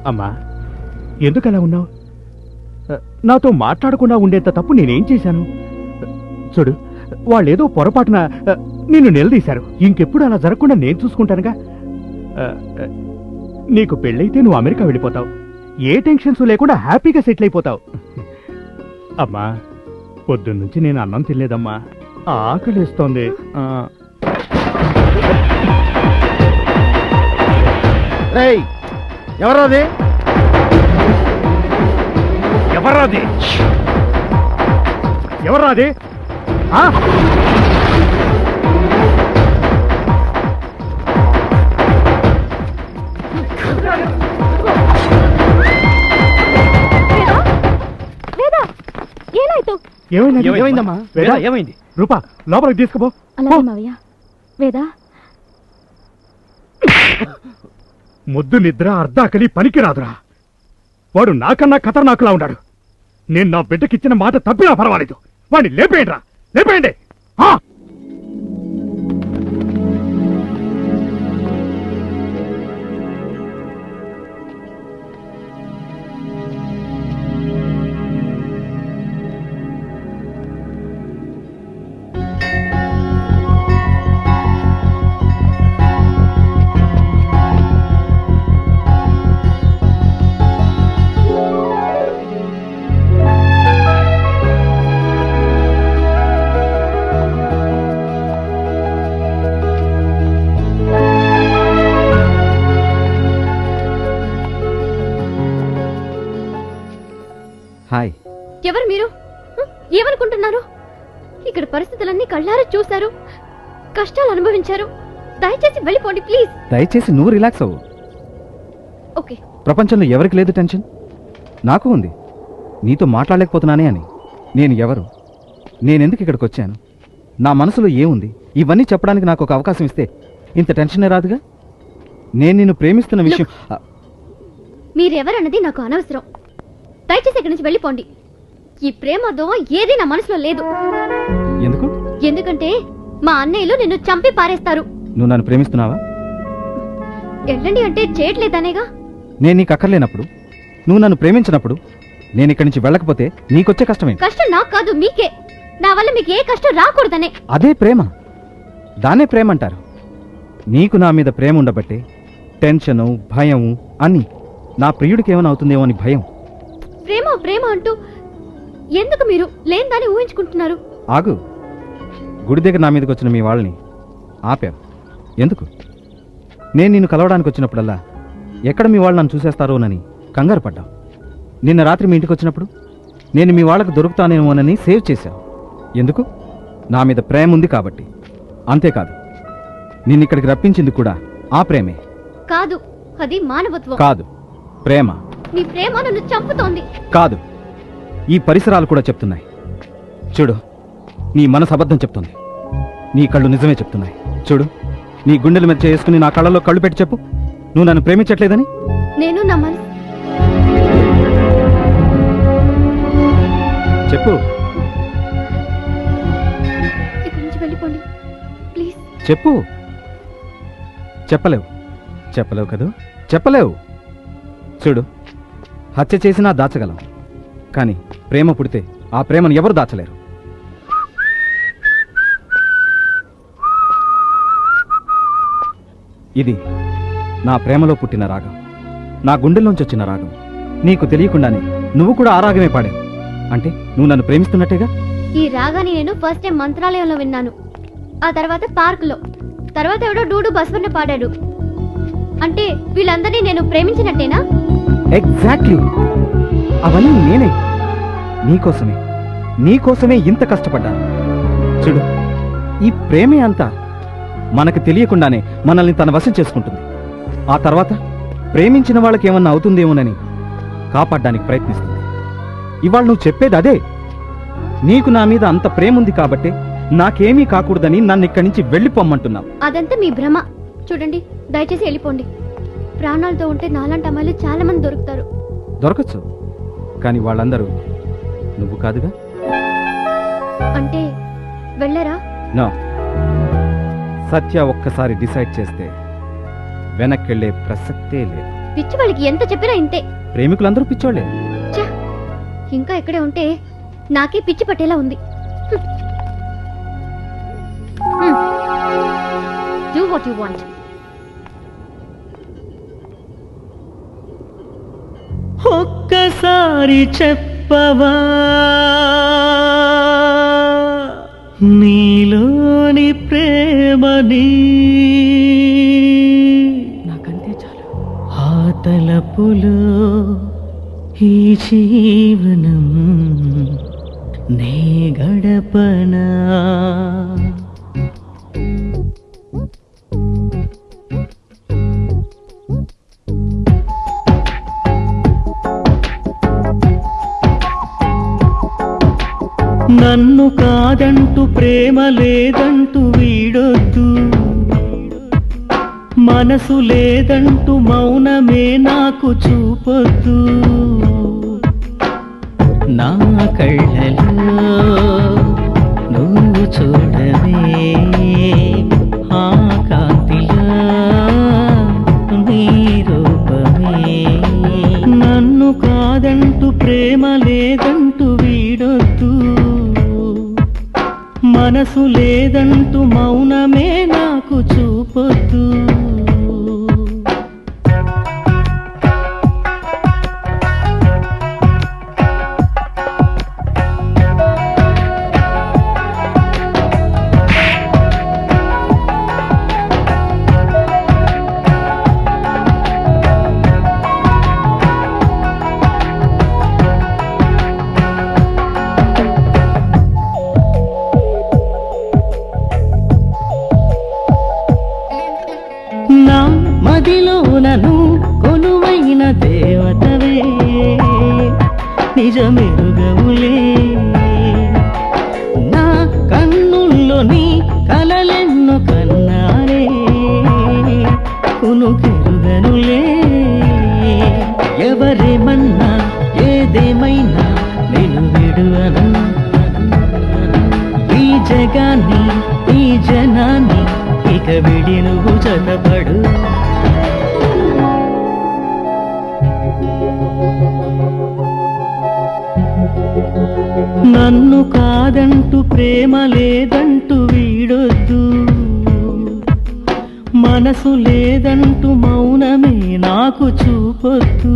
అమ్మా, ఎందుకలా ఉన్నావు? నాతో మాట్లాడకుండా ఉండేంత తప్పు నేనేం చేశాను? చూడు, వాళ్ళేదో పొరపాటున నిన్ను నిలదీశారు. ఇంకెప్పుడు అలా జరగకుండా నేను చూసుకుంటానుగా. నీకు పెళ్ళైతే నువ్వు అమెరికా వెళ్ళిపోతావు. ఏ టెన్షన్స్ లేకుండా హ్యాపీగా సెటిల్ అయిపోతావు. అమ్మా, పొద్దున్నుంచి నేను అన్నం తినలేదమ్మా, ఆకలిస్తోంది. ఎవరాది? ఎవరాది? ఎవరాది? ఏమైందమ్మా? ఏమైంది? రూపా, లోపలికి తీసుకుపో. ముద్దు నిద్ర అర్ధాకలి పనికిరాదురా. వాడు నాకన్నా ఖతర్నాకులా ఉన్నాడు. నేను నా బిడ్డకిచ్చిన మాట తప్పినా పర్వాలేదు. వాడిని లేపేయండి రా, లేపేయండి. హాయ్. ఎవరు మీరు? ఏమనుకుంటున్నారు? ఇక్కడ పరిస్థితులన్నీ కళ్ళారా చూశారు, కష్టాలు అనుభవించారు. దయచేసి వెళ్ళిపోండి ప్లీజ్. దయచేసి నువ్వు రిలాక్స్ అవ్వు. ఓకే. ప్రపంచంలో ఎవరికి లేదు టెన్షన్? నాకు ఉంది. నీతో మాట్లాడలేకపోతున్నానే అని. నేను ఎవరు, నేనెందుకు ఇక్కడికి వచ్చాను, నా మనసులో ఏముంది, ఇవన్నీ చెప్పడానికి నాకు ఒక అవకాశం ఇస్తే ఇంత టెన్షనే రాదుగా. నేను నిన్ను ప్రేమిస్తున్న విషయం. మీరెవరన్నది నాకు అనవసరం. దయచేసి ఇక్కడి నుంచి వెళ్ళిపోండి. ఈ ప్రేమ దోమ ఏది నా మనసులో లేదు. ఎందుకు? ఎందుకంటే మా అన్నయ్యలు నిన్ను చంపి పారేస్తారు. నువ్వు నన్ను ప్రేమిస్తున్నావా? వెళ్ళండి అంటే చేయట్లేదనేగా. నేను నీకు అక్కర్లేనప్పుడు, నువ్వు నన్ను ప్రేమించినప్పుడు నేను ఇక్కడి నుంచి వెళ్ళకపోతే నీకొచ్చే కష్టమేంటి? కష్టం నాకు కాదు, మీకే. నా వల్ల మీకు ఏ కష్టం రాకూడదనే. అదే ప్రేమ. దాన్నే ప్రేమ అంటారు. నీకు నా మీద ప్రేమ ఉండబట్టే టెన్షను, భయము అన్నీ. నా ప్రియుడికి ఏమైనా అవుతుందేమో అని భయం. ప్రేమ ప్రేమ అంటూ ఎందుకు మీరు లేని ఊహించుకుంటున్నారు? ఆగు. గుడి దగ్గర నా మీదకి వచ్చిన మీ వాళ్ళని ఆపావు ఎందుకు? నేను నిన్ను కలవడానికి వచ్చినప్పుడల్లా ఎక్కడ మీ వాళ్ళు నన్ను చూసేస్తారోనని కంగారు పడ్డావు. నిన్న రాత్రి మీ ఇంటికి వచ్చినప్పుడు నేను మీ వాళ్ళకు దొరుకుతానేమోనని సేవ్ చేశావు. ఎందుకు? నా మీద ప్రేమ ఉంది కాబట్టి. అంతేకాదు, నిన్ను ఇక్కడికి రప్పించింది కూడా ఆ ప్రేమే. కాదు, అది మానవత్వం. కాదు, ప్రేమ. నీ ప్రేమ నన్ను చంపుతోంది. కాదు, ఈ పరిసరాలు కూడా చెప్తున్నాయి. చూడు, నీ మనసు అబద్ధం చెప్తుంది, నీ కళ్ళు నిజమే చెప్తున్నాయి. చూడు, నీ గుండెల మీద చేసుకుని నా కళ్ళలో కళ్ళు పెట్టి చెప్పు, నువ్వు నన్ను ప్రేమించట్లేదని. నేను నా మనసు. చెప్పు. ఇక్కడి నుంచి వెళ్ళిపోండి ప్లీజ్. చెప్పు. చెప్పలేవు. చెప్పలేవు కదూ? చెప్పలేవు. చూడు, హత్య చేసినా దాచగలం, కానీ ప్రేమ పుడితే ఆ ప్రేమను ఎవరు దాచలేరు. ఇది నా ప్రేమలో పుట్టిన రాగం, నా గుండెల్లోంచి వచ్చిన రాగం. నీకు తెలియకుండానే నువ్వు కూడా ఆ రాగమే పాడావు. అంటే నువ్వు నన్ను ప్రేమిస్తున్నట్టేగా. ఈ రాగాన్ని నేను ఫస్ట్ టైం మంత్రాలయంలో విన్నాను, ఆ తర్వాత పార్కులో, తర్వాత ఎవడో డూడు బస్వర్ణ పాడాడు. అంటే వీళ్ళందరినీ నేను ప్రేమించినట్టేనా? ఎగ్జాక్ట్లీ. అవన్నీ నేనే. నీకోసమే ఇంత కష్టపడ్డాను. చూడు, ఈ ప్రేమే అంతా మనకు తెలియకుండానే మనల్ని తన వశం చేసుకుంటుంది. ఆ తర్వాత ప్రేమించిన వాళ్ళకి ఏమన్నా అవుతుందేమోనని కాపాడడానికి ప్రయత్నిస్తుంది. ఇవాళ నువ్వు చెప్పేది అదే. నీకు నా మీద అంత ప్రేమ ఉంది కాబట్టే నాకేమీ కాకూడదని నన్ను ఇక్కడి నుంచి వెళ్ళిపోమ్మంటున్నావు. అదంతా మీ భ్రమ. చూడండి, దయచేసి వెళ్ళిపోండి. ప్రాణాలతో ఉంటే నాలాంటి అమ్మాయిలు చాలా మంది దొరుకుతారు. దొరకచ్చు, కానీ వాళ్ళందరూ నువ్వు కాదుగా. అంటే వెళ్ళరా? నో. సత్య ఒక్కసారి డిసైడ్ చేస్తే వెనక్కెళ్లే ప్రసక్తే లేదు. పిచ్చి వాళ్ళకి ఎంత చెప్పినా ఇంతే. ప్రేమికులందరూ పిచ్చోళ్ళే. ఛ! ఇంకా ఇక్కడే ఉంటే నాకే పిచ్చి పట్టేలా ఉంది. Do what you want. ఒక్కసారి చెప్పవా నీలోని ప్రేమని, నాకంతే చాలు. ఆ తలపులో ఈ జీవనం నే గడపనా. నన్ను కాదంటూ ప్రేమ లేదంటూ వీడొద్దు, మనసు లేదంటూ మౌనమే నాకు చూపొద్దు. నా కళ్ళలో నువ్వు చూడవే, ఆ కాంతిలో నీ రూపమే. నన్ను కాదంటూ ప్రేమ లేదంటూ వీడొద్దు, మనసు లేదంటూ మౌనమే నాకు చూపొద్దు. నా మదిలో నన్ను కొలువైన దేవతవే, నిజమెరుగవులే. నా కన్నుల్లో నీ కలలెన్నో కన్నారే, కునుకెరుగనులే. ఎవరేమన్నా ఏదేమైనా నేను విడువను, ఈ జగాన్ని ఈ జనాన్ని ఇక విడి నువ్వు జతపడు. నన్ను కాదంటూ ప్రేమ లేదంటూ వీడొద్దు, మనసు లేదంటూ మౌనమే నాకు చూపొద్దు.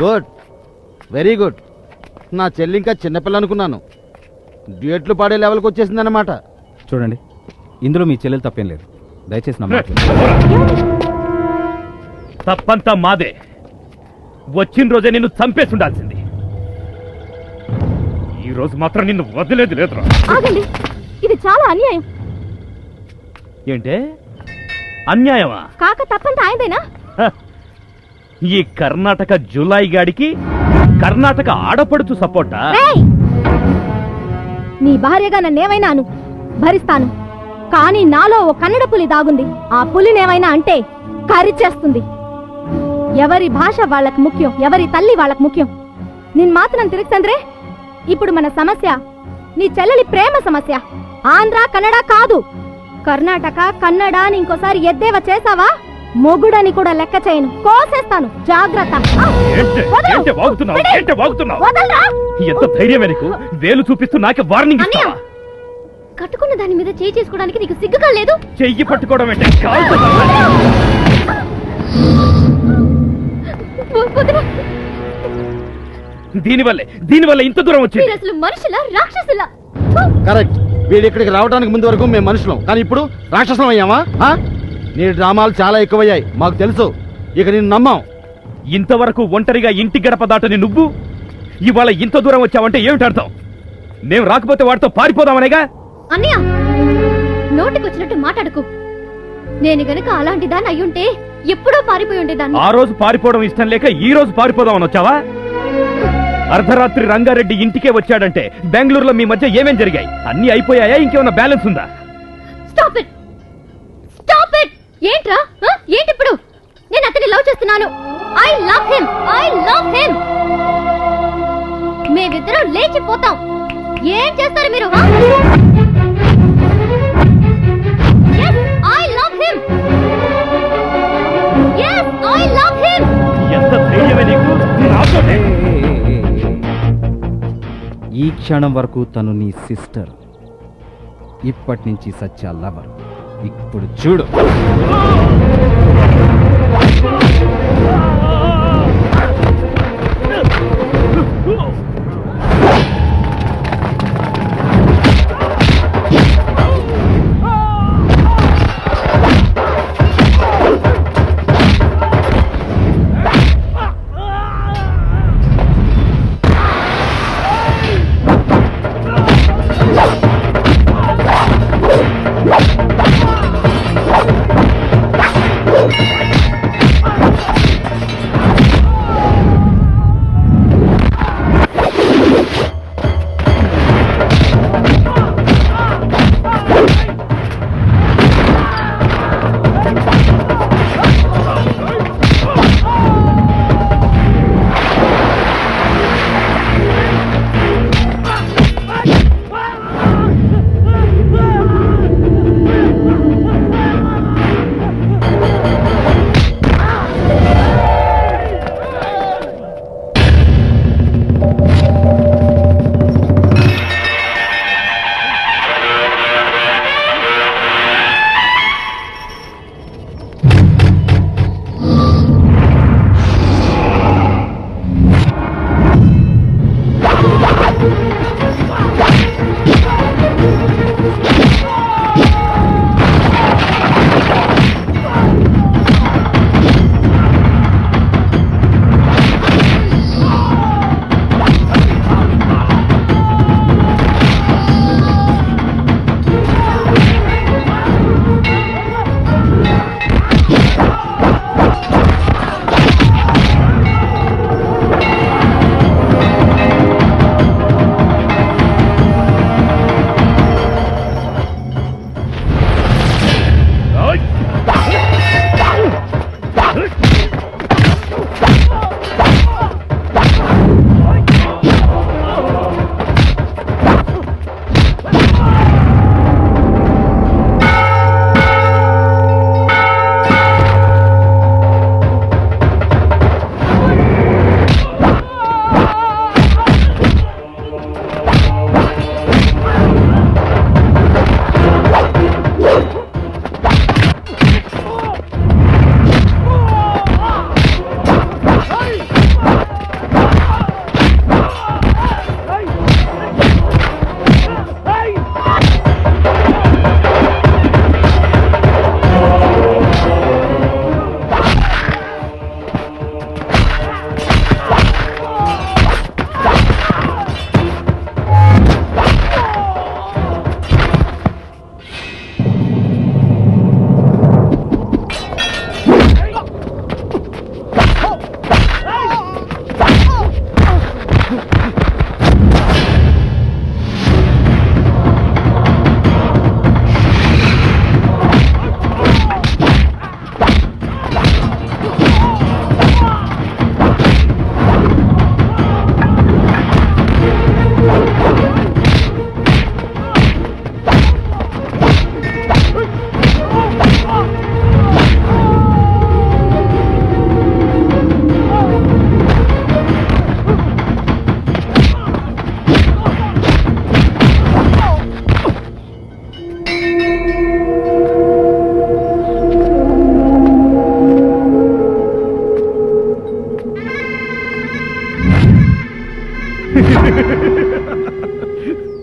Good, very good. నా చెల్లి ఇంకా చిన్నపిల్ల అనుకున్నాను, డ్యూయెట్లు పాడే లెవెల్కి వచ్చేసిందన్నమాట. చూడండి, ఇందులో మీ చెల్లెలు తప్పేం లేదు. దయచేసి నా మాట తప్పంతా మాదే. వచ్చిన రోజే నిన్ను చంపేసి ఉండాల్సింది. ఈ రోజు మాత్రం నిన్ను వదిలేదు లేదురా. ఆగండి, ఇది చాలా అన్యాయం. ఏంటే అన్యాయమా? కాక తప్పంత ఆయనదేనా? హ, ఈ కర్ణాటక జులాయి గాడికి కర్ణాటక ఆడపడుచు సపోర్టా? ఏయ్! నీ భార్యగా నన్నేమైనా అను, భరిస్తాను. కానీ నాలో ఓ కన్నడ పులి దాగుంది. ఆ పులినేమైనా అంటే కరిచేస్తుంది. ఎవరి భాష వాళ్ళకు ముఖ్యం, ఎవరి తల్లి వాళ్ళకు ముఖ్యం. నిన్ మాత్రం తిరిగిసంద్రే. ఇప్పుడు మన సమస్య నీ చెల్లెలి ప్రేమ సమస్య. ఆంధ్ర కన్నడ కాదు, కర్ణాటక కన్నడ అని ఇంకోసారి ఎద్దేవా చేసావా మొగుడని కూడా లెక్క చేయను, కోసేస్తాను, జాగ్రత్త. ఆ, వదలు. విడి. వదలరా? ఎంత ధైర్యమే నీకు? వేలు చూపిస్తూ నాకే వార్నింగ్ అన్నయ్య, ఇస్తావా? కట్టుకున్న దాని మీద చేయి చేసుకోవడానికి నీకు సిగ్గుగా లేదు? చెయ్యి పట్టుకోవడం అంటే వదలు. దీనివల్ల ఇంత దూరం వచ్చింది. మీరు అసలు మనుషులా రాక్షసులా? కరెక్ట్. వీడు ఇక్కడికి రావడానికి ముందు వరకు మేము మనుషులం, కానీ ఇప్పుడు రాక్షసం అయ్యామా? ఆ? నీ డ్రామాలు చాలా ఎక్కువయ్యాయి, మాకు తెలుసు. ఇక నేను నమ్మాం. ఇంతవరకు ఒంటరిగా ఇంటి గడప దాటని నువ్వు ఇవాళ ఇంత దూరం వచ్చావంటే ఏమిటి అర్థం? నేను రాకపోతే వాడితో పారిపోదామనేగా? అన్నయ్య, నోటికొచ్చినట్టు మాట్లాడకు. నేను గనుక అలాంటి దాన్ని అయ్యుంటే ఎప్పుడో పారిపోయి ఉండేదాన్ని. ఆ రోజు పారిపోవడం ఇష్టం లేక ఈ రోజు పారిపోదామని వచ్చావా? అర్ధరాత్రి రంగారెడ్డి ఇంటికే వచ్చాడంటే బెంగళూరులో మీ మధ్య ఏమేం జరిగాయి? అన్ని అయిపోయాయా? ఇంకేమన్నా బ్యాలెన్స్ ఉందా? Stop it, stop it. ఏంట్రా? ఏంటి ఇప్పుడు? నేను అతన్ని లవ్ చేస్తున్నాను. I love him, I love him. మేమిద్దరం లేచిపోతాం. ఏం చేస్తారు మీరు? I love him. yes I love him. ఎంత ధైర్యమే నీకు? నాతోనే ఈ క్షణం వరకు తను నీ సిస్టర్, ఇప్పటి నుంచి సత్య లవర్. ఇప్పుడు చూడు.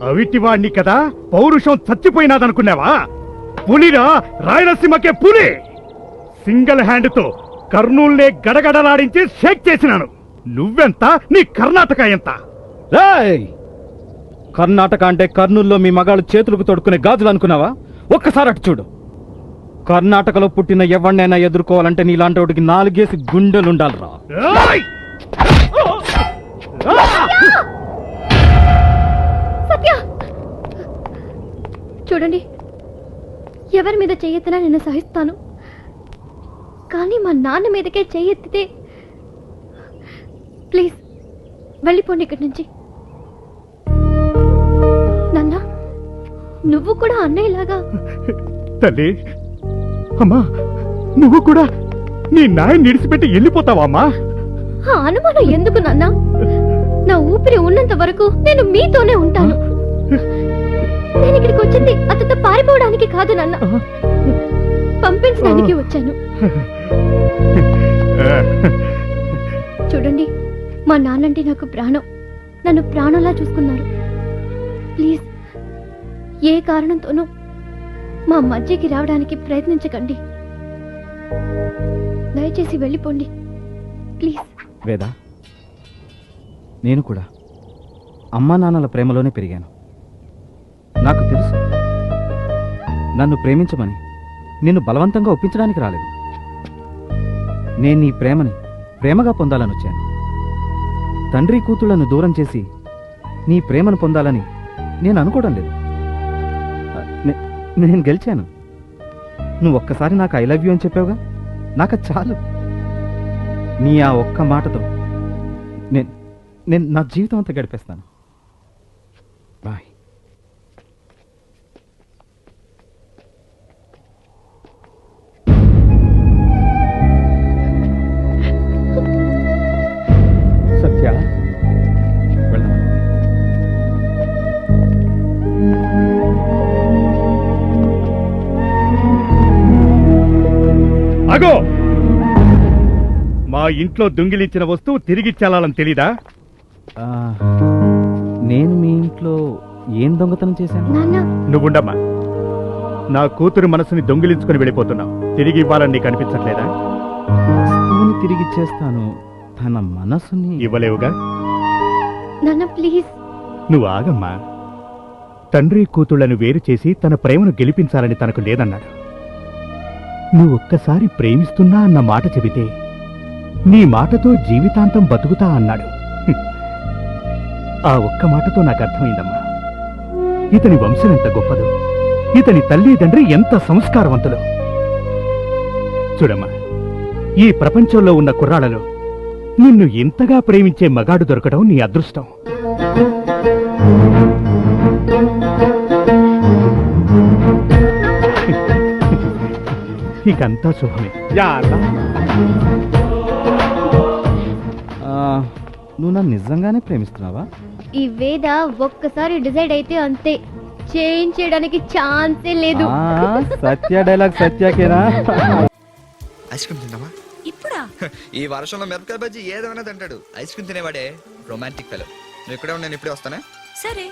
అవిటివాణ్ణి కదా పౌరుషం చచ్చిపోయినాదనుకున్నావా? పులిరా, రాయలసీమకే పులి. సింగిల్ హ్యాండ్ తో కర్నూల్నే గడగడలాడించి షేక్ చేసినాను. నువ్వెంత, నీ కర్ణాటక ఎంత? రేయ్! కర్ణాటక అంటే కర్నూల్లో మీ మగాళ్ళు చేతులకు తొడుక్కునే గాజులు అనుకున్నావా? ఒక్కసారి అటు చూడు. కర్ణాటకలో పుట్టిన ఎవరినైనా ఎదుర్కోవాలంటే నీలాంటి వాడికి 4 గుండెలుండాలిరా. ఏయ్! సత్య, చూడండి, ఎవరి మీద చెయ్యెత్తినా నేను సహిస్తాను, కానీ మా నాన్న మీదకే చెయ్యెత్తితే ప్లీజ్ వెళ్ళిపోండి ఇక్కడి నుంచి. నాన్న, నువ్వు కూడా అన్నయ్యలాగా. తల్లి, అమ్మా, నువ్వు కూడా నీ నాయన్ని నిడిచిపెట్టి వెళ్ళిపోతావా అమ్మా? ఆ అనుమానం ఎందుకు నాన్న? నా ఊపిరి ఉన్నంత వరకు నేను మీతోనే ఉంటాను. నేను ఇక్కడికి వచ్చింది అతనితో పారిపోవడానికి కాదు నాన్న, పంపించడానికి వచ్చాను. చూడండి, మా నాన్నంటే నాకు ప్రాణం. నన్ను ప్రాణంలా చూసుకున్నారు. ప్లీజ్ ఏ కారణంతోనూ మా మధ్యకి రావడానికి ప్రయత్నించకండి. దయచేసి వెళ్ళిపోండి ప్లీజ్. వేద, నేను కూడా అమ్మా నాన్నల ప్రేమలోనే పెరిగాను. నాకు తెలుసు, నన్ను ప్రేమించమని నిన్ను బలవంతంగా ఒప్పించడానికి రాలేదు. నేను నీ ప్రేమని ప్రేమగా పొందాలని వచ్చాను. తండ్రి కూతుళ్లను దూరం చేసి నీ ప్రేమను పొందాలని నేను అనుకోవడం లేదు. నేను గెలిచాను. నువ్వు ఒక్కసారి నాకు ఐ లవ్ యూ అని చెప్పావుగా, నాకు అది చాలు. నీ ఆ ఒక్క మాటతో నేను నా జీవితం అంతా గడిపేస్తాను. బాయ్. సత్య, వెళ్దాం. అగో, మా ఇంట్లో దొంగిలించిన వస్తువు తిరిగి చెల్లాలని తెలీదా? ఆ, నేను మీ ఇంట్లో ఏం దొంగతనం చేశాను? నాన్న, నువ్వుండమ్మా. నా కూతురు మనసుని దొంగిలించుకుని వెళ్ళిపోతున్నావు. తిరిగి ఇవ్వాలని నీకు అనిపించట్లేదా? వస్తువుని తిరిగిచ్చేస్తాను, తన మనసుని ఇవ్వలేవుగా. నాన్న ప్లీజ్. నువ్వు ఆగమ్మా. తండ్రి కూతుళ్లను వేరు చేసి తన ప్రేమను గెలిపించాలని తనకు లేదన్నాడు. నువ్వు ఒక్కసారి ప్రేమిస్తున్నా అన్న మాట చెబితే నీ మాటతో జీవితాంతం బతుకుతా అన్నాడు. హ్మ్. ఆ ఒక్క మాటతో నాకు అర్థమైందమ్మా. ఇతని వంశం ఎంత గొప్పదో, ఇతని తల్లి తండ్రి ఎంత సంస్కారవంతులు. చూడమ్మా, ఈ ప్రపంచంలో ఉన్న కుర్రాళ్ళలో నిన్ను ఇంతగా ప్రేమించే మగాడు దొరకడం నీ అదృష్టం. ఇకంతా శుభమే. నువ్వు నన్ను నిజంగానే ప్రేమిస్తున్నావా? ఈ వేద ఒక్కసారి డిసైడ్ అయితే అంతే, చేంజ్ చేయడానికి ఛాన్సే లేదు. సత్య డైలాగ్ సత్యకేనా? ఐస్ క్రీమ్ తిందామా? ఇప్పుడా? ఈ వర్షంలో మిరపకాయ బజ్జీ ఏదేమైనా తింటాడు. ఐస్ క్రీమ్ తినేవాడే రొమాంటిక్ ఫెలో. నువ్వు ఇక్కడే ఉన్నా, నేను ఇప్పుడే వస్తానే. సరే.